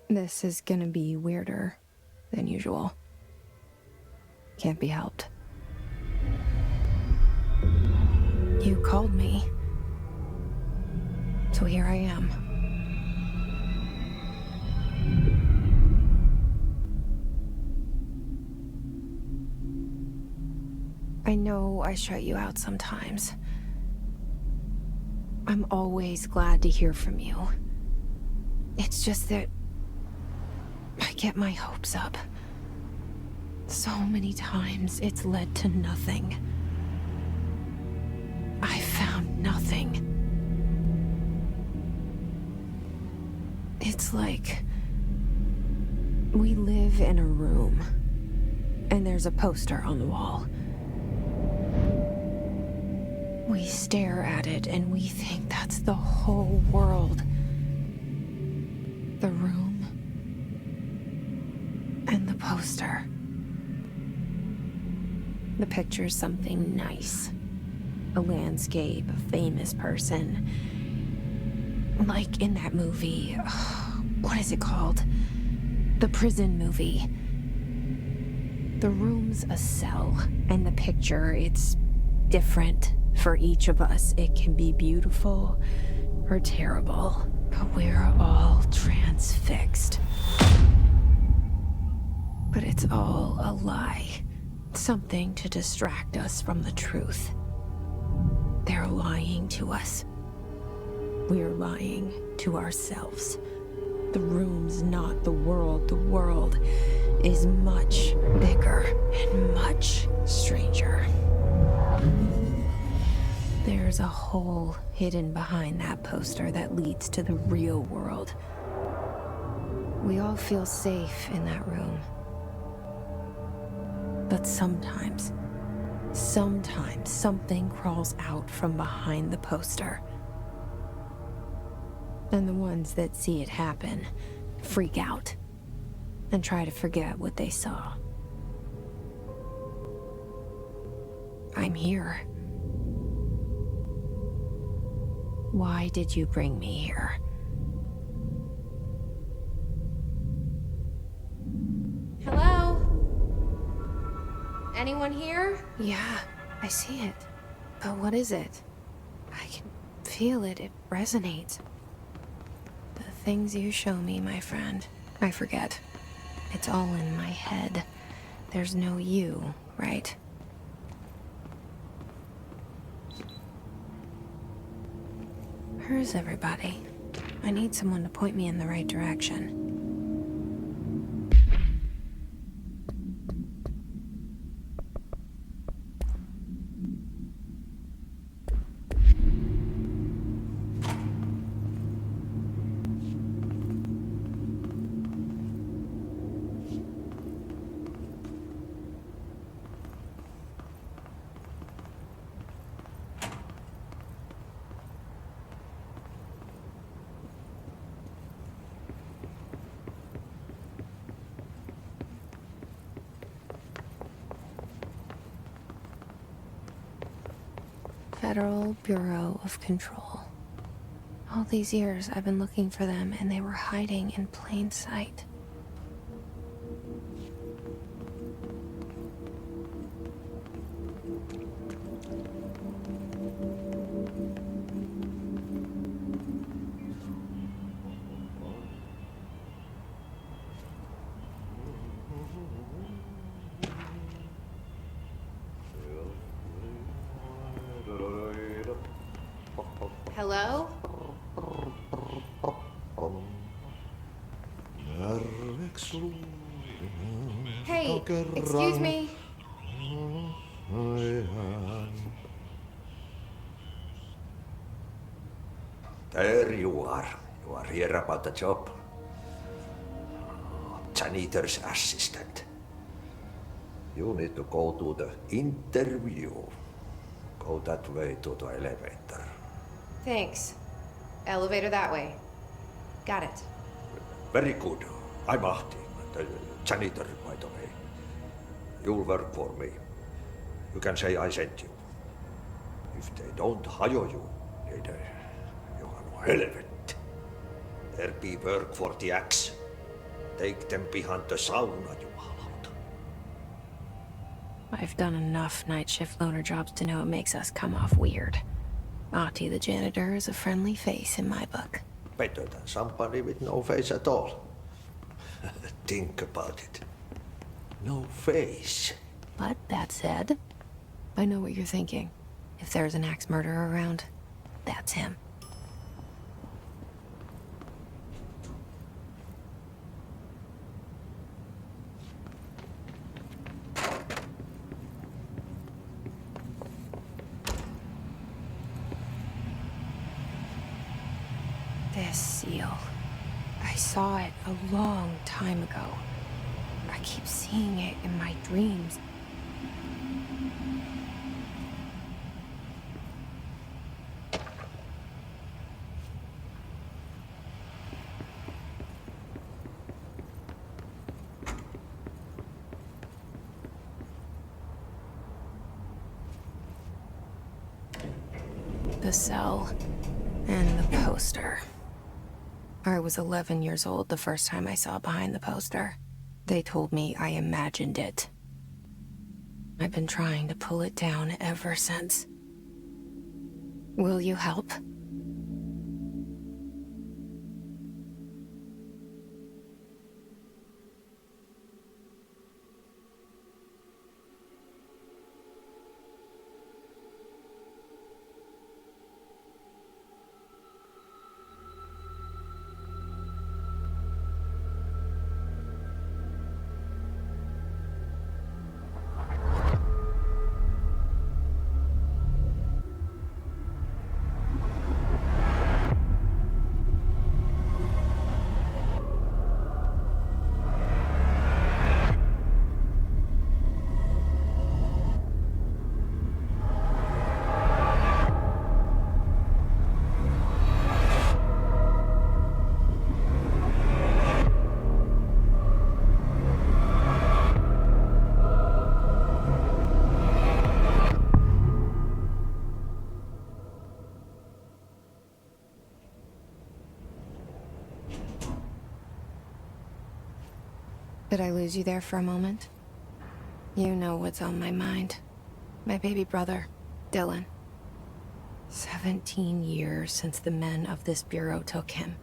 This is gonna be weirder than usual. Can't be helped. You called me. So here I am. I know I shut you out sometimes. I'm always glad to hear from you. It's just that I get my hopes up. So many times it's led to nothing. I found nothing. It's like we live in a room, and there's a poster on the wall. We stare at it and we think that's the whole world. The room and the poster. The picture's something nice. A landscape, a famous person. Like in that movie, what is it called? The prison movie. The room's a cell, and the picture, it's different for each of us. It can be beautiful or terrible, but we're all transfixed. But it's all a lie. Something to distract us from the truth. They're lying to us. We're lying to ourselves. The room's not the world. The world is much bigger and much stranger. There's a hole hidden behind that poster that leads to the real world. We all feel safe in that room. But sometimes something crawls out from behind the poster. And the ones that see it happen freak out and try to forget what they saw. I'm here. Why did you bring me here? Hello? Anyone here? Yeah, I see it. But what is it? I can feel it. It resonates. The things you show me, my friend, I forget. It's all in my head. There's no you, right? Where's everybody? I need someone to point me in the right direction. Federal Bureau of Control. All these years I've been looking for them and they were hiding in plain sight. Hello? Hey, excuse me. There you are. You are here about the job. Janitor's assistant. You need to go to the interview. Go that way to the elevator. Thanks. Elevator that way. Got it. Very good. I'm Ahti, the janitor, by the way. You'll work for me. You can say I sent you. If they don't hire you, then you are helvet. There be work for the axe. Take them behind the sauna, jumalauta. I've done enough night shift loner jobs to know it makes us come off weird. Ahti the janitor is a friendly face in my book. Better than somebody with no face at all. Think about it. No face. But that said, I know what you're thinking. If there's an axe murderer around, that's him. This seal. I saw it a long time ago. I keep seeing it in my dreams. The cell and the poster. I was 11 years old the first time I saw behind the poster. They told me I imagined it. I've been trying to pull it down ever since. Will you help? Did I lose you there for a moment? You know what's on my mind. My baby brother, Dylan. 17 years since the men of this bureau took him.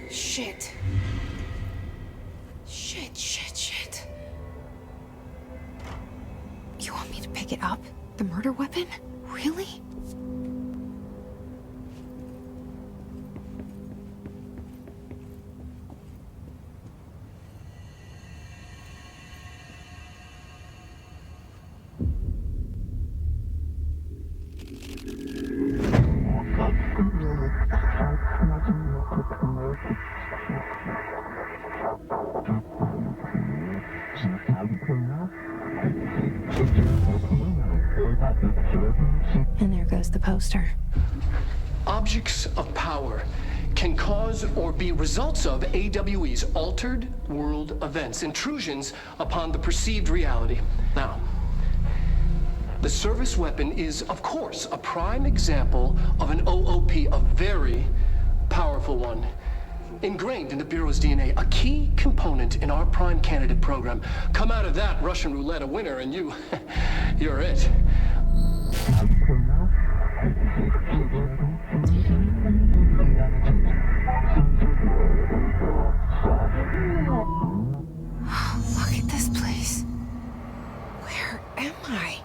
Shit. Shit. You want me to pick it up? The murder weapon? Really? And there goes the poster. Objects of power can cause or be results of AWE's altered world events, intrusions upon the perceived reality. Now, the service weapon is, of course, a prime example of an OOP, a very powerful one. Ingrained in the Bureau's DNA, a key component in our prime candidate program. Come out of that Russian roulette a winner, and you're it. Look at this place. Where am I?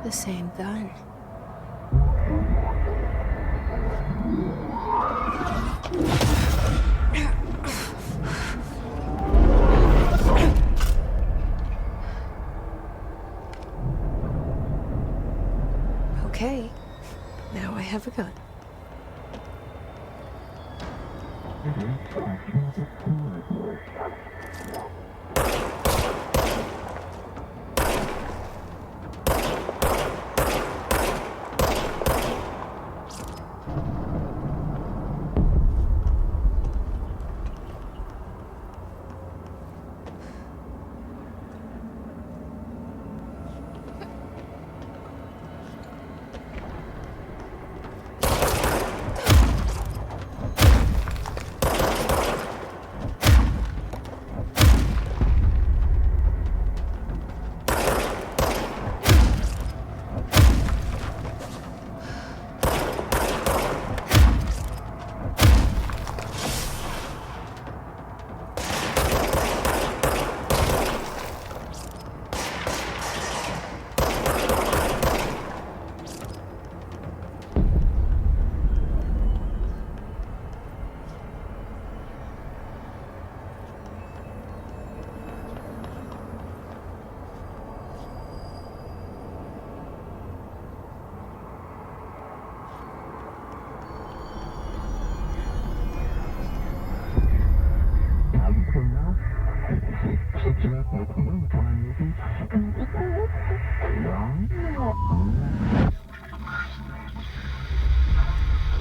The same gun. Okay, now I have a gun.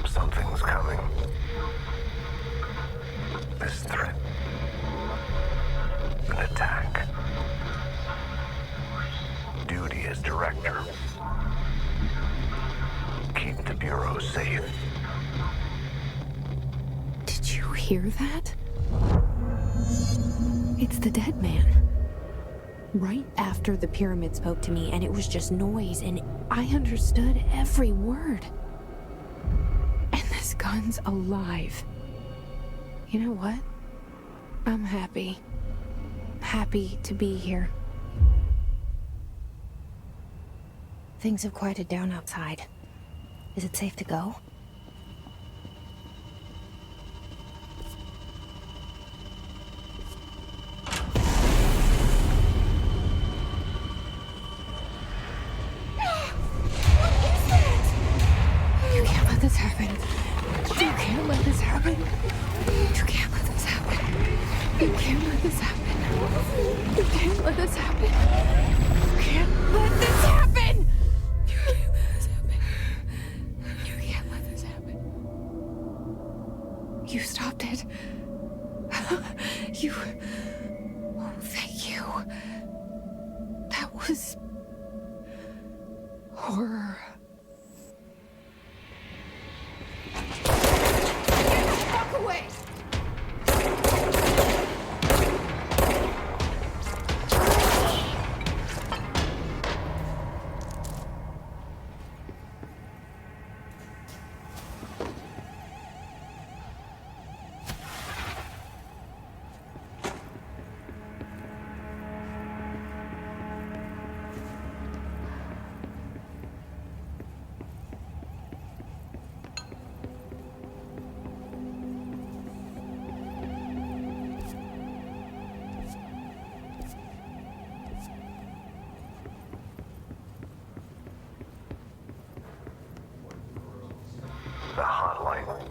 Something's coming. This threat. An attack. Duty as director. Keep the Bureau safe. Did you hear that? It's the dead man. Right after the pyramid spoke to me, and it was just noise, and I understood every word. And this gun's alive. You know what? I'm happy. Happy to be here. Things have quieted down outside. Is it safe to go? You can't let this happen. You can't let this happen. You can't let this happen. You can't let this happen. You can't let this happen. You can't let this happen. You can't let this happen. You can't let this happen. You stopped it. You... Oh, thank you. That was... horror. Get the fuck away! satellite.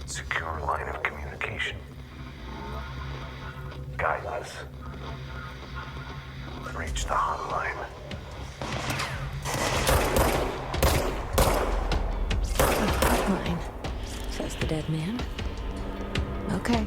Secure line of communication. Guidance. Reach the hotline. A hotline, says the dead man. Okay.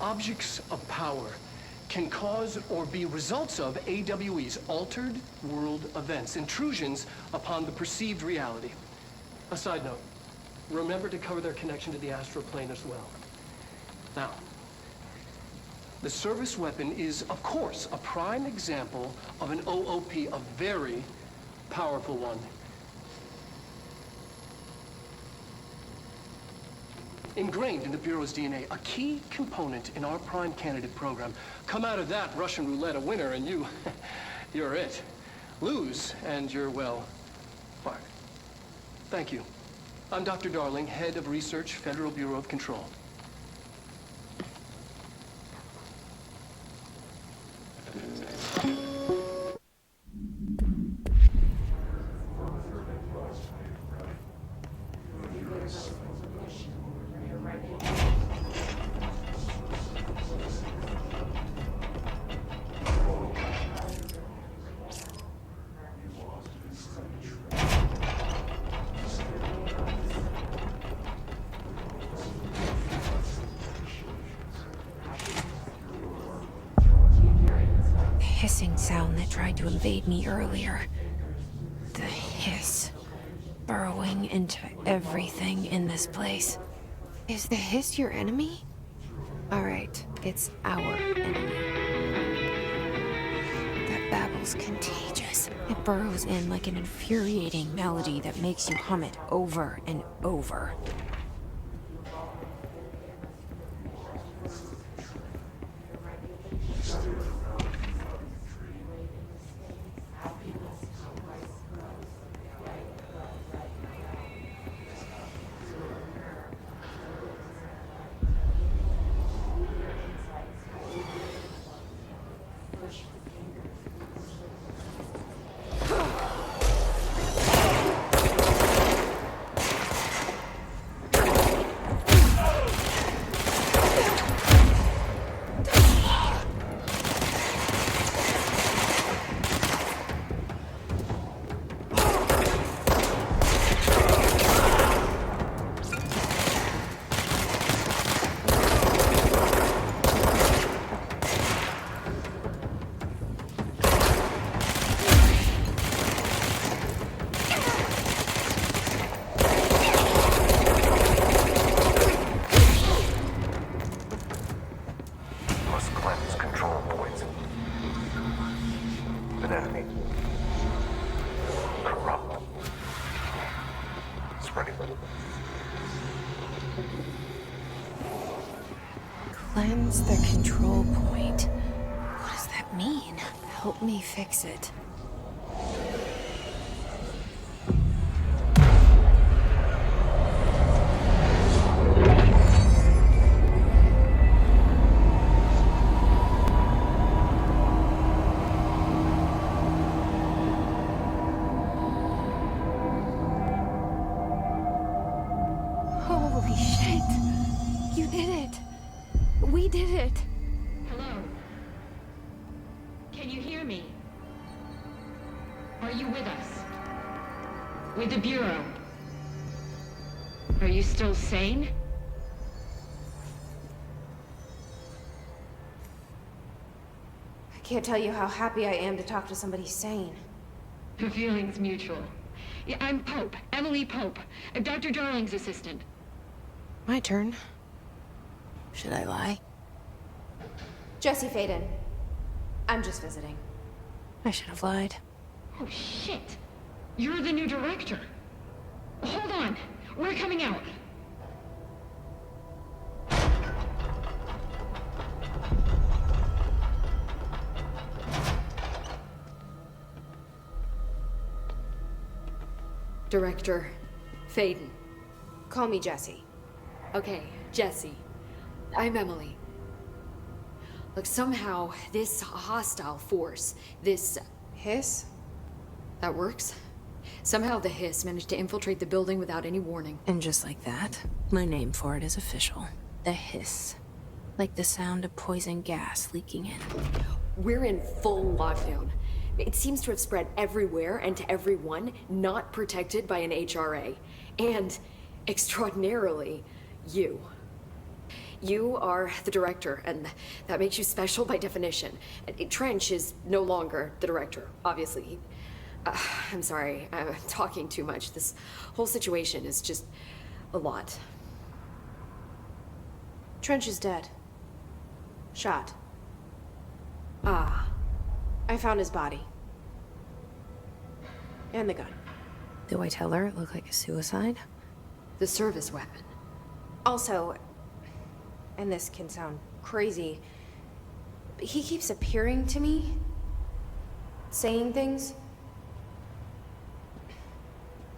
Objects of power can cause or be results of AWE's altered world events, intrusions upon the perceived reality. A side note, remember to cover their connection to the astral plane as well. Now, the service weapon is, of course, a prime example of an OOP, a very powerful one. Ingrained in the Bureau's DNA, a key component in our prime candidate program. Come out of that Russian roulette a winner and you're it. Lose and you're, well, fired. Thank you. I'm Dr. Darling, Head of Research, Federal Bureau of Control. Hissing sound that tried to invade me earlier. The hiss. Burrowing into everything in this place. Is the hiss your enemy? Alright, it's our enemy. That babble's contagious. It burrows in like an infuriating melody that makes you hum it over and over. Cleanse the control point. What does that mean? Help me fix it. Holy shit! You did it! We We did it. Hello? Can you hear me? Are you with us? With the Bureau? Are you still sane? I can't tell you how happy I am to talk to somebody sane. The feeling's mutual. Yeah, I'm Pope, Emily Pope, Dr. Darling's assistant. My turn. Should I lie? Jesse Faden. I'm just visiting. I should have lied. Oh, shit. You're the new director. Hold on. We're coming out. Director Faden. Call me Jesse. Okay, Jesse. I'm Emily. Look, somehow this hostile force, this... Hiss? that works? Somehow the hiss managed to infiltrate the building without any warning. And just like that, my name for it is official. The hiss. Like the sound of poison gas leaking in. We're in full lockdown. It seems to have spread everywhere and to everyone not protected by an HRA. And, extraordinarily, you. You are the director, and that makes you special by definition. Trench is no longer the director, obviously. I'm sorry, I'm talking too much. This whole situation is just a lot. Trench is dead. Shot. Ah. I found his body. And the gun. Do I tell her it looked like a suicide? The service weapon. Also, and this can sound crazy, but he keeps appearing to me, saying things.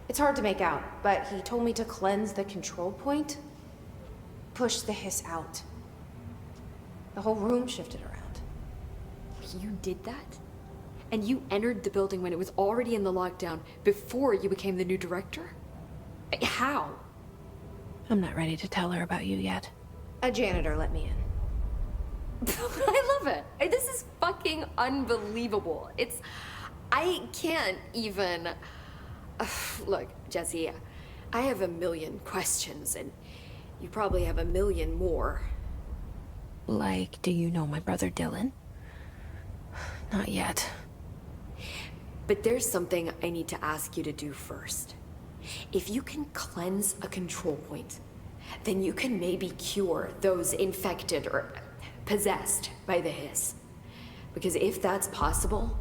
It's hard to make out, but he told me to cleanse the control point, push the hiss out. The whole room shifted around. You did that? And you entered the building when it was already in the lockdown before you became the new director? How? I'm not ready to tell her about you yet. A janitor let me in. I love it. This is fucking unbelievable. I can't even... Look, Jesse, I have a million questions, and you probably have a million more. Like, do you know my brother Dylan? Not yet. But there's something I need to ask you to do first. If you can cleanse a control point, then you can maybe cure those infected or possessed by the hiss. Because if that's possible,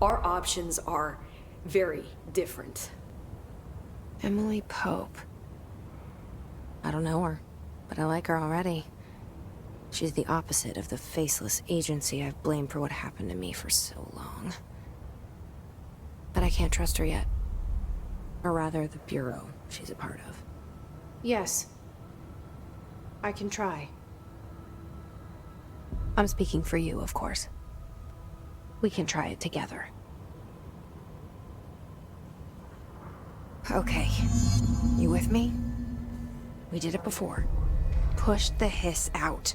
our options are very different. Emily Pope. I don't know her, but I like her already. She's the opposite of the faceless agency I've blamed for what happened to me for so long. But I can't trust her yet. Or rather, the Bureau she's a part of. Yes. I can try. I'm speaking for you, of course. We can try it together. Okay. You with me? We did it before. Push the hiss out.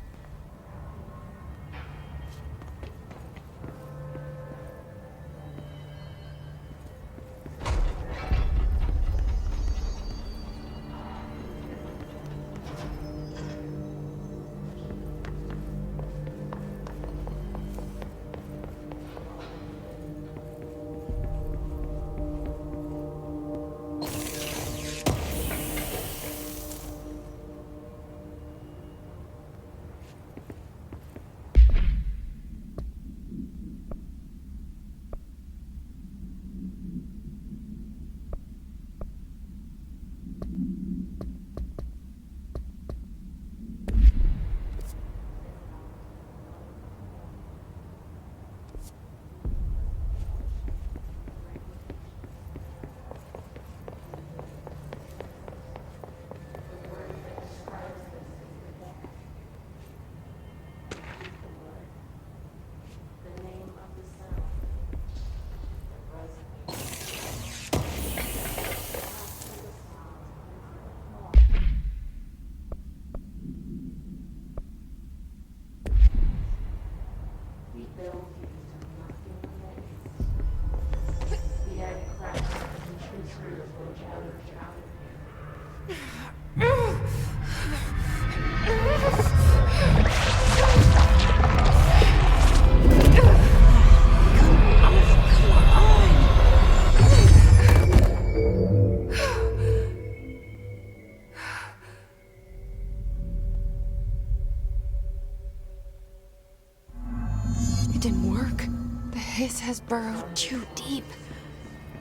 has burrowed too deep.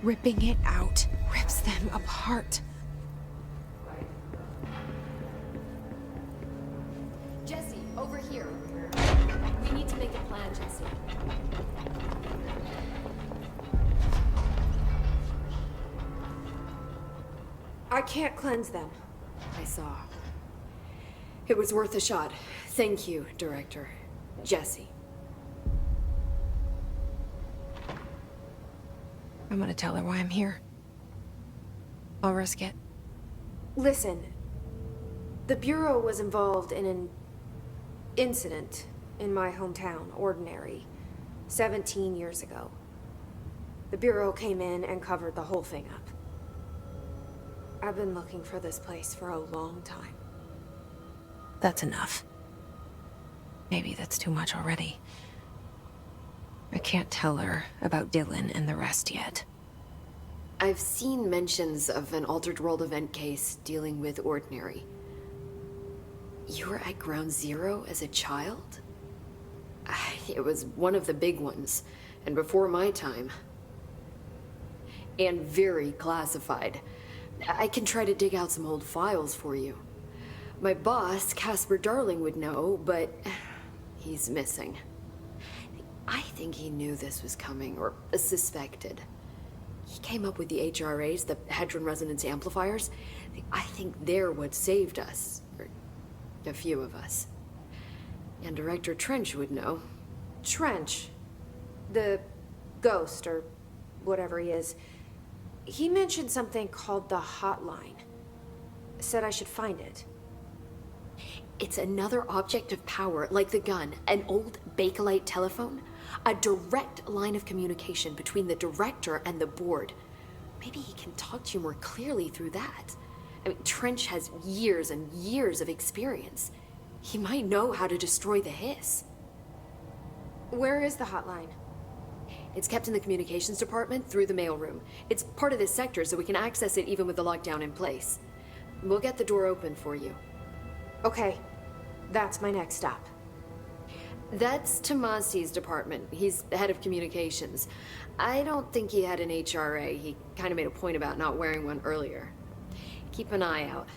Ripping it out rips them apart. Jesse, over here. We need to make a plan, Jesse. I can't cleanse them. I saw. It was worth a shot. Thank you, Director. Jesse. I'm gonna tell her why I'm here. I'll risk it. Listen, the Bureau was involved in an incident in my hometown, Ordinary, 17 years ago. The Bureau came in and covered the whole thing up. I've been looking for this place for a long time. That's enough. Maybe that's too much already. I can't tell her about Dylan and the rest yet. I've seen mentions of an Altered World event case dealing with Ordinary. You were at Ground Zero as a child? It was one of the big ones, and before my time. And very classified. I can try to dig out some old files for you. My boss, Casper Darling, would know, but he's missing. I think he knew this was coming, or suspected. He came up with the HRAs, the Hadron Resonance Amplifiers. I think they're what saved us, or a few of us. And Director Trench would know. Trench, the ghost, or whatever he is, he mentioned something called the hotline. Said I should find it. It's another object of power, like the gun, an old Bakelite telephone. A direct line of communication between the director and the board. Maybe he can talk to you more clearly through that. I mean, Trench has years and years of experience. He might know how to destroy the hiss. Where is the hotline? It's kept in the communications department through the mailroom. It's part of this sector, so we can access it even with the lockdown in place. We'll get the door open for you. Okay, that's my next stop. That's Tomasi's department. He's the head of communications. I don't think he had an HRA. He kind of made a point about not wearing one earlier. Keep an eye out.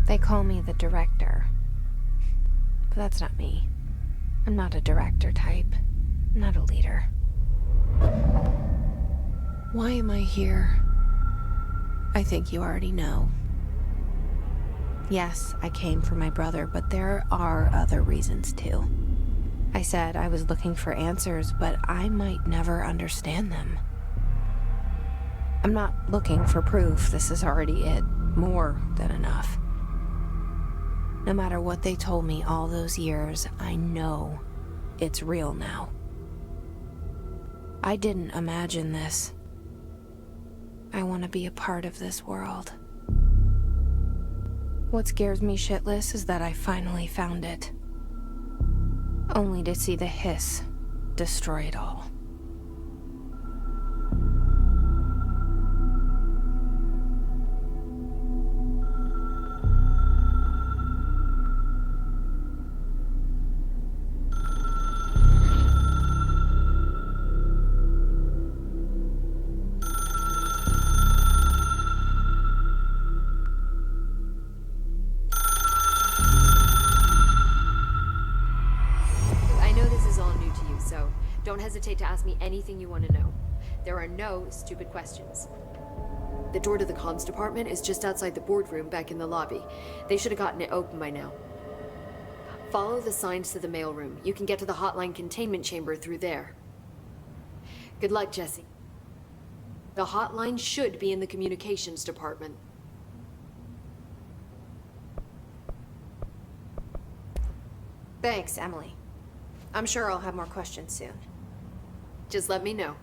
They call me the director. But that's not me. I'm not a director type. I'm not a leader. Why am I here? I think you already know. Yes, I came for my brother, but there are other reasons too. I said I was looking for answers, but I might never understand them. I'm not looking for proof. This is already it. More than enough. No matter what they told me all those years, I know it's real now. I didn't imagine this. I want to be a part of this world. What scares me shitless is that I finally found it. Only to see the hiss destroy it all. Don't hesitate to ask me anything you want to know. There are no stupid questions. The door to the comms department is just outside the boardroom back in the lobby. They should have gotten it open by now. Follow the signs to the mailroom. You can get to the hotline containment chamber through there. Good luck, Jesse. The hotline should be in the communications department. Thanks, Emily. I'm sure I'll have more questions soon. Just let me know.